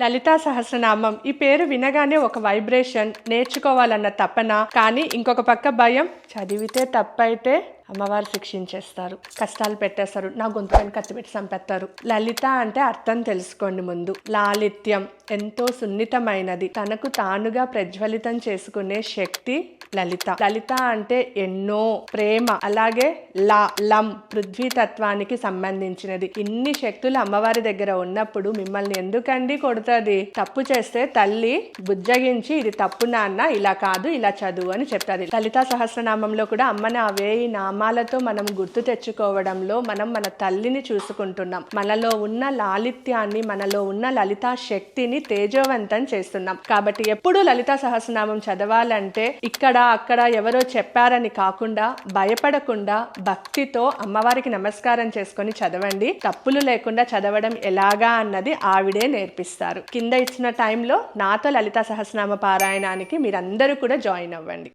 లలితా సహస్రనామం ఈ పేరు వినగానే ఒక వైబ్రేషన్, నేర్చుకోవాలన్న తపన, కానీ ఇంకొక పక్క భయం. చదివితే తప్పైతే అమ్మవారు శిక్షించేస్తారు, కష్టాలు పెట్టేస్తారు, నా గొంతుకని కత్తిపెట్టి చంపేస్తారు. లలిత అంటే అర్థం తెలుసుకోండి ముందు. లాలిత్యం ఎంతో సున్నితమైనది, తనకు తానుగా ప్రజ్వలితం చేసుకునే శక్తి లలిత. లలిత అంటే ఎన్నో, ప్రేమ. అలాగే లం పృథ్వీతత్వానికి సంబంధించినది. ఇన్ని శక్తులు అమ్మవారి దగ్గర ఉన్నప్పుడు మిమ్మల్ని ఎందుకండి కొడుతుంది? తప్పు చేస్తే తల్లి బుజ్జగించి ఇది తప్పు నాన్న, ఇలా కాదు ఇలా చదువు అని చెప్తాది. లలితా సహస్రనామంలో కూడా అమ్మని అవే నామాలతో మనం గుర్తు తెచ్చుకోవడంలో మనం మన తల్లిని చూసుకుంటున్నాం. మనలో ఉన్న లాలిత్యాన్ని, మనలో ఉన్న లలితా శక్తిని తేజోవంతం చేస్తున్నాం. కాబట్టి ఎప్పుడు లలితా సహస్రనామం చదవాలంటే ఇక్కడ అక్కడ ఎవరో చెప్పారని కాకుండా, భయపడకుండా భక్తితో అమ్మవారికి నమస్కారం చేసుకొని చదవండి. తప్పులు లేకుండా చదవడం ఎలాగా అన్నది ఆవిడే నేర్పిస్తారు. కింద ఇచ్చిన టైంలో నాతో లలితా సహస్రనామ పారాయణానికి మీరందరూ కూడా జాయిన్ అవ్వండి.